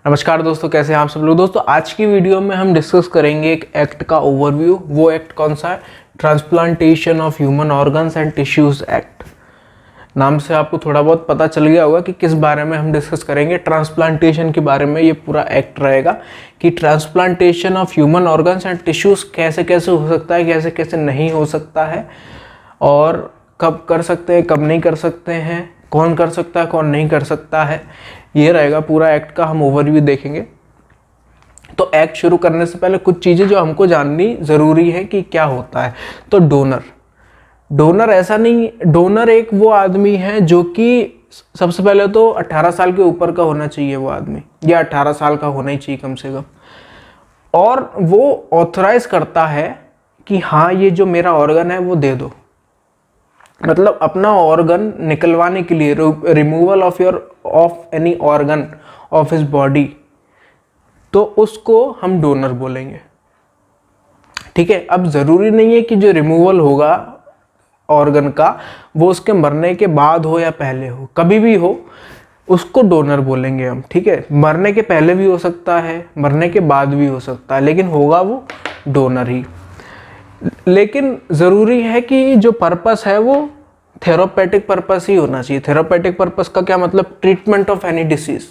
नमस्कार दोस्तों, कैसे हैं आप सब लोग। दोस्तों आज की वीडियो में हम डिस्कस करेंगे एक एक्ट का ओवरव्यू। वो एक्ट कौन सा है? Transplantation of human organs and tissues act. नाम से आपको थोड़ा बहुत पता चल गया होगा कि किस बारे में हम डिस्कस करेंगे। ट्रांसप्लांटेशन के बारे में ये पूरा एक्ट रहेगा कि transplantation of human organs and tissues कैसे कैसे हो सकता है, कैसे कैसे नहीं हो सकता है, और कब कर सकते हैं, कब नहीं कर सकते हैं, कौन कर सकता है, कौन नहीं कर सकता है। ये रहेगा पूरा एक्ट का, हम ओवरव्यू देखेंगे। तो एक्ट शुरू करने से पहले कुछ चीज़ें जो हमको जाननी ज़रूरी है कि क्या होता है। तो डोनर ऐसा नहीं, डोनर एक वो आदमी है जो कि सबसे पहले तो 18 साल के ऊपर का होना चाहिए वो आदमी, या 18 साल का होना ही चाहिए कम से कम, और वो ऑथराइज करता है कि हाँ ये जो मेरा ऑर्गन है वो दे दो। मतलब अपना ऑर्गन निकलवाने के लिए, removal of any organ of his body, तो उसको हम डोनर बोलेंगे। ठीक है। अब जरूरी नहीं है कि जो रिमूवल होगा ऑर्गन का वो उसके मरने के बाद हो या पहले हो, कभी भी हो उसको डोनर बोलेंगे हम। ठीक है। मरने के पहले भी हो सकता है, मरने के बाद भी हो सकता है, लेकिन होगा वो डोनर ही। लेकिन ज़रूरी है कि जो पर्पस है वो थेरापेटिक पर्पस ही होना चाहिए। थेरापेटिक पर्पस का क्या मतलब? Treatment of any disease.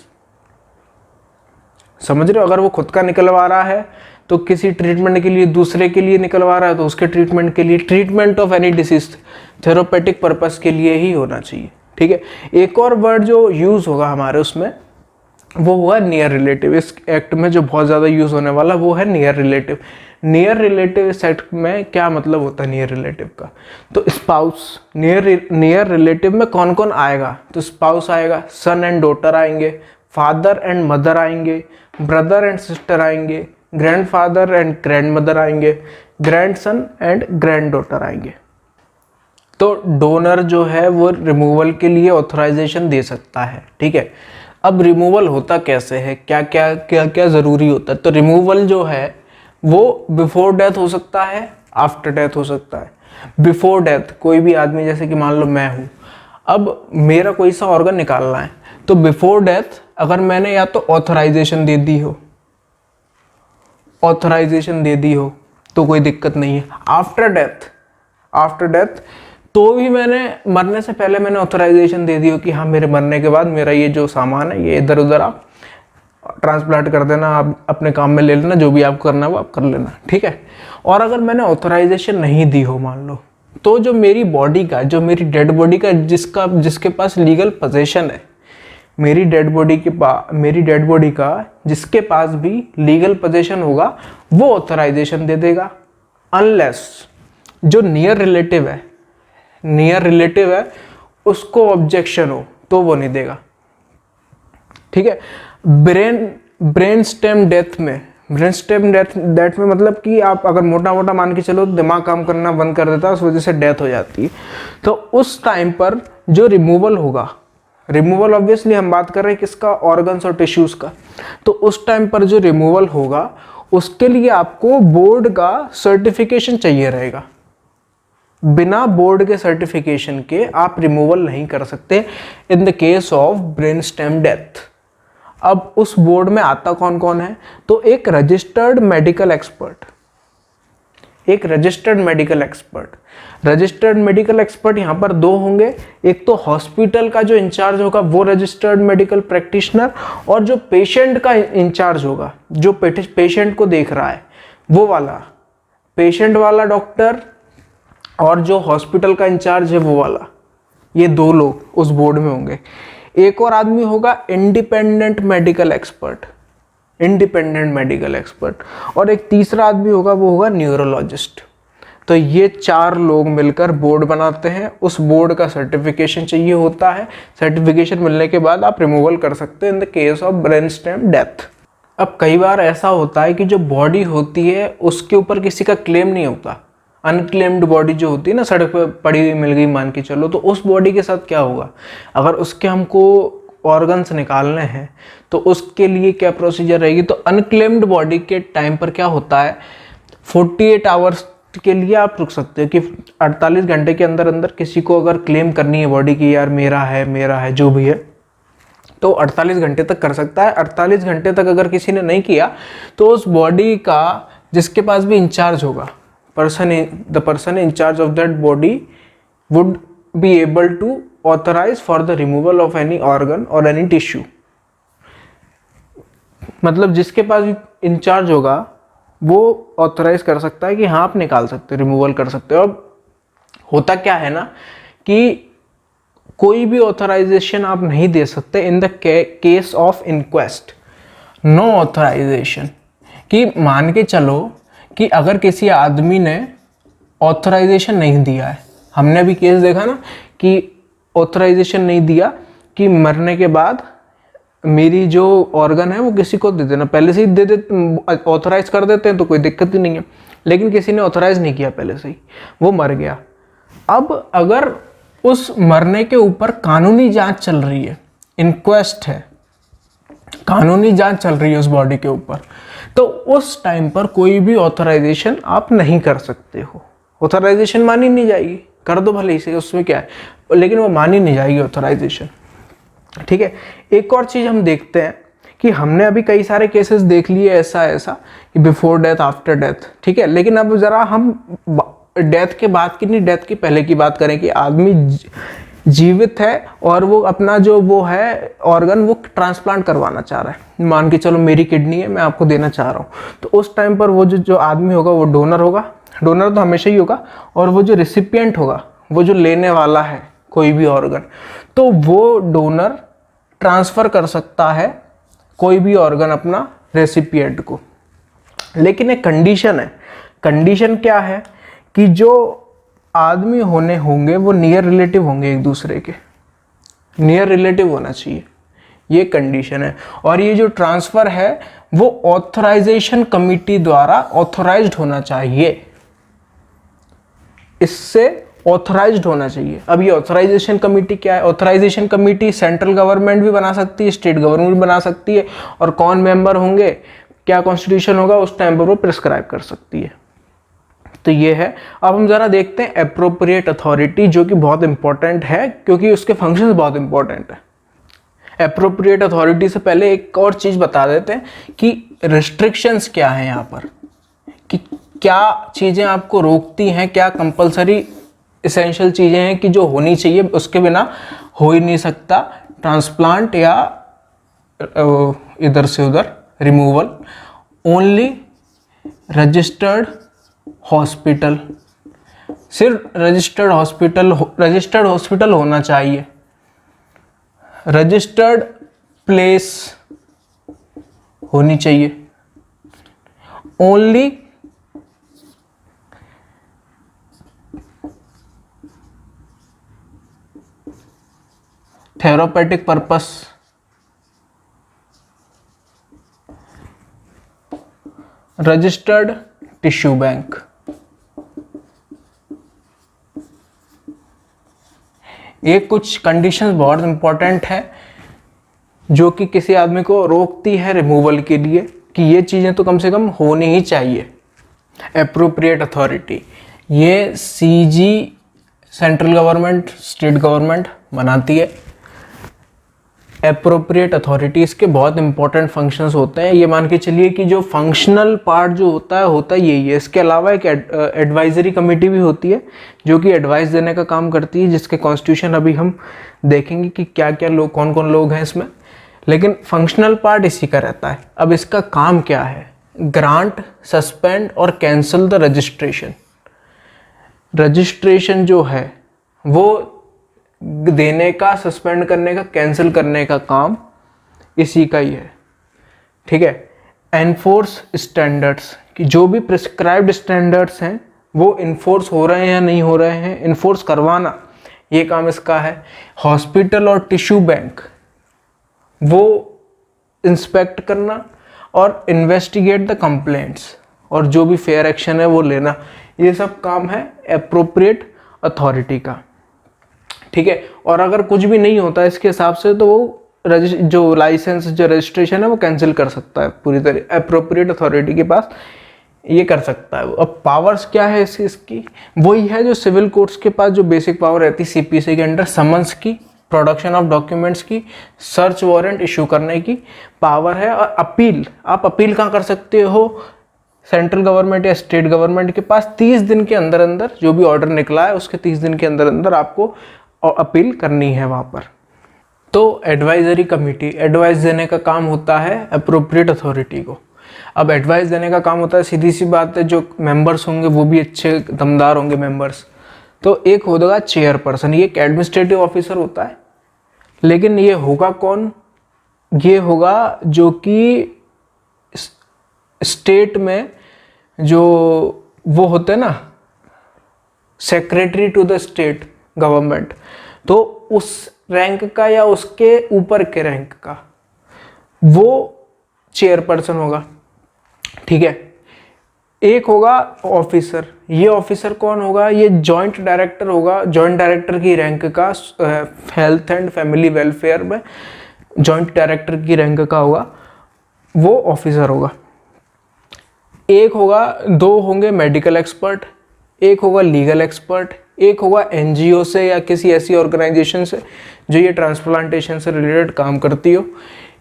समझ रहे हो? अगर वो खुद का निकलवा रहा है तो किसी ट्रीटमेंट के लिए, दूसरे के लिए निकलवा रहा है तो उसके ट्रीटमेंट के लिए, treatment of any disease therapeutic purpose के लिए ही होना चाहिए। ठीक है। एक और वर्ड जो यूज़ होगा हमारे उसमें वो हुआ नियर रिलेटिव। इस एक्ट में जो बहुत ज़्यादा यूज़ होने वाला वो है नियर रिलेटिव। नियर रिलेटिव इस एक्ट में क्या मतलब होता है नियर रिलेटिव का? तो स्पाउस, नियर रिलेटिव में कौन कौन आएगा? तो स्पाउस आएगा, सन एंड डॉटर आएंगे, फादर एंड मदर आएंगे, ब्रदर एंड सिस्टर आएंगे, ग्रैंडफादर एंड ग्रैंडमदर आएंगे, ग्रैंडसन एंड ग्रैंड डॉटर आएंगे। तो डोनर जो है वो रिमूवल के लिए ऑथराइजेशन दे सकता है। ठीक है। अब रिमूवल होता कैसे है, क्या क्या क्या क्या ज़रूरी होता है? तो रिमूवल जो है वो बिफोर डेथ हो सकता है, आफ्टर डेथ हो सकता है। बिफोर डेथ कोई भी आदमी, जैसे कि मान लो मैं हूँ, अब मेरा कोई सा ऑर्गन निकालना है, तो बिफोर डेथ अगर मैंने या तो ऑथराइजेशन दे दी हो तो कोई दिक्कत नहीं है। आफ्टर डेथ तो भी मैंने, मरने से पहले मैंने ऑथराइजेशन दे दी हो कि हाँ मेरे मरने के बाद मेरा ये जो सामान है ये इधर उधर आप ट्रांसप्लांट कर देना, आप अपने काम में ले लेना, जो भी आपको करना है वो आप कर लेना। ठीक है। और अगर मैंने ऑथराइजेशन नहीं दी हो मान लो, तो जो मेरी बॉडी का, जो मेरी डेड बॉडी का, जिसके पास लीगल पोजेशन है, मेरी डेड बॉडी का जिसके पास भी लीगल पोजेशन होगा वो ऑथराइजेशन दे देगा। अनलेस जो नियर रिलेटिव है उसको ऑब्जेक्शन हो तो वो नहीं देगा। ठीक है। ब्रेन स्टेम डेथ में मतलब कि आप अगर मोटा मोटा मान के चलो, दिमाग काम करना बंद कर देता है, उस वजह से डेथ हो जाती है। तो उस टाइम पर जो रिमूवल होगा, रिमूवल ऑब्वियसली हम बात कर रहे हैं किसका? ऑर्गन्स और टिश्यूज का। तो उस टाइम पर जो रिमूवल होगा उसके लिए आपको बोर्ड का सर्टिफिकेशन चाहिए रहेगा। बिना बोर्ड के सर्टिफिकेशन के आप रिमूवल नहीं कर सकते in the case of brain stem death. अब उस बोर्ड में आता कौन कौन है? तो एक रजिस्टर्ड मेडिकल एक्सपर्ट यहाँ पर दो होंगे। एक तो हॉस्पिटल का जो इंचार्ज होगा वो रजिस्टर्ड मेडिकल प्रैक्टिशनर, और जो पेशेंट का इंचार्ज होगा, जो पेशेंट को देख रहा है वो वाला पेशेंट वाला डॉक्टर, और जो हॉस्पिटल का इंचार्ज है वो वाला, ये दो लोग उस बोर्ड में होंगे। एक और आदमी होगा इंडिपेंडेंट मेडिकल एक्सपर्ट, और एक तीसरा आदमी होगा वो होगा न्यूरोलॉजिस्ट। तो ये चार लोग मिलकर बोर्ड बनाते हैं। उस बोर्ड का सर्टिफिकेशन चाहिए होता है। सर्टिफिकेशन मिलने के बाद आप रिमूवल कर सकते हैं इन the case of brain stem death. अब कई बार ऐसा होता है कि जो बॉडी होती है उसके ऊपर किसी का क्लेम नहीं होता। अनक्लेम्ड बॉडी जो होती है ना, सड़क पर पड़ी हुई मिल गई मान के चलो, तो उस बॉडी के साथ क्या होगा? अगर उसके हमको ऑर्गन्स निकालने हैं तो उसके लिए क्या प्रोसीजर रहेगी? तो अनक्लेम्ड बॉडी के टाइम पर क्या होता है, 48 आवर्स के लिए आप रुक सकते हो कि 48 घंटे के अंदर अंदर किसी को अगर क्लेम करनी है बॉडी की, यार मेरा है जो भी है, तो 48 घंटे तक कर सकता है। 48 घंटे तक अगर किसी ने नहीं किया तो उस बॉडी का जिसके पास भी इंचार्ज होगा, the person in charge of that body would be able to authorise for the removal of any organ और एनी टिश्यू। मतलब जिसके पास भी इंचार्ज होगा वो ऑथराइज कर सकता है कि हाँ आप निकाल सकते हो, रिमूवल कर सकते हो। अब होता क्या है ना कि कोई भी ऑथराइजेशन आप नहीं दे सकते in the case of inquest, no authorisation. कि मान के चलो कि अगर किसी आदमी ने ऑथराइजेशन नहीं दिया है, हमने अभी केस देखा ना कि ऑथराइजेशन नहीं दिया कि मरने के बाद मेरी जो ऑर्गन है वो किसी को दे देना, पहले से ही दे देते, ऑथराइज कर देते हैं तो कोई दिक्कत ही नहीं है। लेकिन किसी ने ऑथराइज नहीं किया पहले से ही, वो मर गया। अब अगर उस मरने के ऊपर कानूनी जांच चल रही है, इंक्वेस्ट है, कानूनी जांच चल रही है उस बॉडी के ऊपर, तो उस टाइम पर कोई भी ऑथराइजेशन आप नहीं कर सकते हो। ऑथराइजेशन मानी नहीं जाएगी, कर दो भले ही, उसमें क्या है, लेकिन वो मानी नहीं जाएगी ऑथराइजेशन। ठीक है। एक और चीज़ हम देखते हैं कि हमने अभी कई सारे केसेस देख लिए ऐसा कि बिफोर डेथ, आफ्टर डेथ, ठीक है। लेकिन अब ज़रा हम डेथ के बाद की नहीं, डेथ के पहले की बात करें कि आदमी जीवित है और वो अपना जो वो है ऑर्गन वो ट्रांसप्लांट करवाना चाह रहा है। मान के चलो मेरी किडनी है, मैं आपको देना चाह रहा हूँ, तो उस टाइम पर वो जो आदमी होगा वो डोनर होगा, डोनर तो हमेशा ही होगा, और वो जो रिसिपिएंट होगा, वो जो लेने वाला है कोई भी ऑर्गन, तो वो डोनर ट्रांसफ़र कर सकता है कोई भी ऑर्गन अपना रेसिपिएंट को। लेकिन एक कंडीशन है। कंडीशन क्या है कि जो आदमी होने होंगे वो नियर रिलेटिव होंगे, एक दूसरे के नियर रिलेटिव होना चाहिए, ये कंडीशन है। और ये जो ट्रांसफ़र है वो ऑथराइजेशन कमिटी द्वारा ऑथराइज्ड होना चाहिए, इससे ऑथराइज्ड होना चाहिए। अब ये ऑथराइजेशन कमेटी क्या है? ऑथराइजेशन कमेटी सेंट्रल गवर्नमेंट भी बना सकती है, स्टेट गवर्नमेंट भी बना सकती है, और कौन मेंबर होंगे, क्या कॉन्स्टिट्यूशन होगा, उस टाइम पर वो प्रिस्क्राइब कर सकती है। तो ये है। अब हम जरा देखते हैं एप्रोप्रिएट अथॉरिटी, जो कि बहुत इंपॉर्टेंट है क्योंकि उसके फंक्शंस बहुत इंपॉर्टेंट है। एप्रोप्रिएट अथॉरिटी से पहले एक और चीज़ बता देते हैं कि रिस्ट्रिक्शंस क्या हैं यहाँ पर, कि क्या चीज़ें आपको रोकती हैं, क्या कंपलसरी इसेंशियल चीज़ें हैं कि जो होनी चाहिए, उसके बिना हो ही नहीं सकता ट्रांसप्लांट या इधर से उधर रिमूवल। ओनली रजिस्टर्ड हॉस्पिटल, सिर्फ रजिस्टर्ड हॉस्पिटल होना चाहिए। रजिस्टर्ड प्लेस होनी चाहिए। Only therapeutic purpose, registered tissue bank. ये कुछ कंडीशंस बहुत इंपॉर्टेंट है जो कि किसी आदमी को रोकती है रिमूवल के लिए, कि ये चीज़ें तो कम से कम होनी ही चाहिए। एप्रोप्रिएट अथॉरिटी, ये CG central government, state government बनाती है। एप्रोप्रिएट अथॉरिटी, इसके बहुत इंपॉर्टेंट फंक्शंस होते हैं। ये मान के चलिए कि जो फंक्शनल पार्ट जो होता है यही है। इसके अलावा एक एडवाइजरी कमेटी भी होती है जो कि एडवाइस देने का काम करती है, जिसके कॉन्स्टिट्यूशन अभी हम देखेंगे कि क्या क्या लोग, कौन कौन लोग हैं इसमें। लेकिन फंक्शनल पार्ट इसी का रहता है। अब इसका काम क्या है? ग्रांट, सस्पेंड और कैंसिल द रजिस्ट्रेशन। रजिस्ट्रेशन जो है वो देने का, सस्पेंड करने का, कैंसिल करने का काम इसी का ही है। ठीक है। एनफोर्स स्टैंडर्ड्स, कि जो भी प्रिस्क्राइब्ड स्टैंडर्ड्स हैं वो इन्फोर्स हो रहे हैं या नहीं हो रहे हैं, इन्फोर्स करवाना, ये काम इसका है। हॉस्पिटल और टिश्यू बैंक, वो इंस्पेक्ट करना और इन्वेस्टिगेट द कंप्लेंट्स, और जो भी फेयर एक्शन है वो लेना, ये सब काम है एप्रोप्रिएट अथॉरिटी का। ठीक है। और अगर कुछ भी नहीं होता इसके हिसाब से तो वो जो लाइसेंस, जो रजिस्ट्रेशन है वो कैंसिल कर सकता है पूरी तरह। एप्रोप्रिएट अथॉरिटी के पास ये कर सकता है वो। अब पावर्स क्या है इसकी? वही है जो सिविल कोर्ट्स के पास जो बेसिक पावर रहती है सीपीसी के अंडर, समन्स की, प्रोडक्शन ऑफ डॉक्यूमेंट्स की, सर्च वारंट इशू करने की पावर है, और अपील, आप अपील कहाँ कर सकते हो, सेंट्रल गवर्नमेंट या स्टेट गवर्नमेंट के पास 30 दिन के अंदर अंदर जो भी ऑर्डर निकला है उसके 30 दिन के अंदर अंदर आपको अपील करनी है वहाँ पर। तो एडवाइजरी कमेटी, एडवाइस देने का काम होता है अप्रोप्रिएट अथॉरिटी को। अब एडवाइस देने का काम होता है, सीधी सी बात है, जो मेंबर्स होंगे वो भी अच्छे दमदार होंगे मेंबर्स। तो एक होगा चेयरपर्सन, ये एक एडमिनिस्ट्रेटिव ऑफिसर होता है, लेकिन ये होगा कौन, ये होगा जो कि स्टेट में जो वो होते हैं ना, secretary to the state government, तो उस रैंक का या उसके ऊपर के रैंक का वो चेयरपर्सन होगा, ठीक है। एक होगा ऑफिसर, ये ऑफिसर कौन होगा, ये जॉइंट डायरेक्टर होगा, जॉइंट डायरेक्टर की रैंक का, हेल्थ एंड फैमिली वेलफेयर में जॉइंट डायरेक्टर की रैंक का होगा, वो ऑफिसर होगा। एक होगा, दो होंगे मेडिकल एक्सपर्ट, एक होगा लीगल एक्सपर्ट, एक होगा एनजीओ से या किसी ऐसी ऑर्गेनाइजेशन से जो ये ट्रांसप्लांटेशन से रिलेटेड काम करती हो,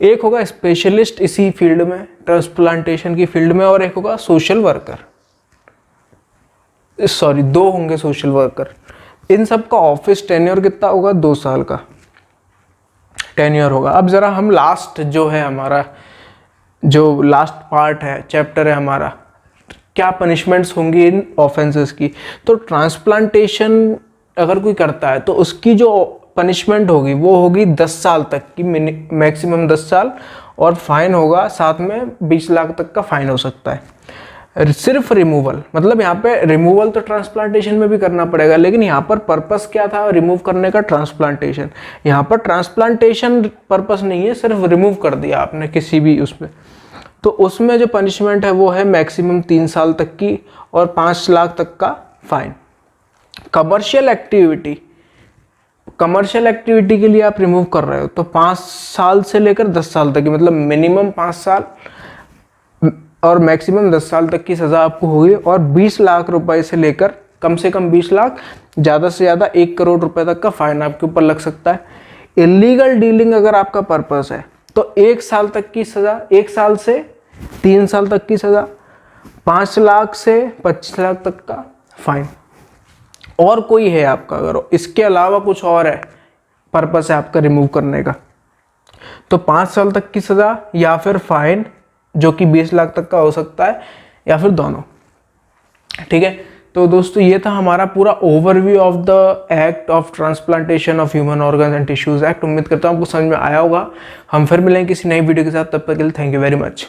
एक होगा स्पेशलिस्ट इसी फील्ड में, ट्रांसप्लांटेशन की फील्ड में, और एक होगा सोशल वर्कर, सॉरी 2 होंगे सोशल वर्कर। इन सब का ऑफिस टेन्योर कितना होगा, 2 साल का टेन्योर होगा। अब जरा हम लास्ट जो है हमारा जो लास्ट पार्ट है, चैप्टर है हमारा, क्या पनिशमेंट्स होंगी इन ऑफेंसेस की। तो ट्रांसप्लांटेशन अगर कोई करता है तो उसकी जो पनिशमेंट होगी वो होगी 10 साल तक की, मैक्सिमम 10 साल, और फाइन होगा साथ में 20 लाख तक का फाइन हो सकता है। सिर्फ रिमूवल, मतलब यहाँ पे रिमूवल तो ट्रांसप्लांटेशन में भी करना पड़ेगा, लेकिन यहाँ पर पर्पस क्या था रिमूव करने का, ट्रांसप्लांटेशन। यहाँ पर ट्रांसप्लांटेशन पर्पस नहीं है, सिर्फ रिमूव कर दिया आपने किसी भी उसमें, तो उसमें जो पनिशमेंट है वो है मैक्सिमम 3 साल तक की और 5 लाख तक का fine. Commercial activity, commercial activity के लिए आप रिमूव कर रहे हो तो 5 साल से लेकर 10 साल तक की, मतलब मिनिमम 5 साल और मैक्सिमम 10 साल तक की सज़ा आपको होगी, और 20 लाख रुपए से लेकर कम से कम 20 लाख, ज़्यादा से ज़्यादा 1 करोड़ रुपए तक का फाइन आपके ऊपर लग सकता है। इलीगल डीलिंग अगर आपका पर्पस है तो 1 साल तक की सज़ा, 1 साल से 3 साल तक की सज़ा, 5 लाख से 25 लाख तक का फाइन। और कोई है आपका, अगर इसके अलावा कुछ और है पर्पस है आपका रिमूव करने का, तो 5 साल तक की सज़ा या फिर फाइन जो कि 20 लाख तक का हो सकता है, या फिर दोनों, ठीक है। तो दोस्तों ये था हमारा पूरा overview of the act of transplantation of human organs and tissues act. उम्मीद करता हूँ आपको समझ में आया होगा। हम फिर मिलेंगे किसी नई वीडियो के साथ, तब तक के लिए थैंक यू वेरी मच।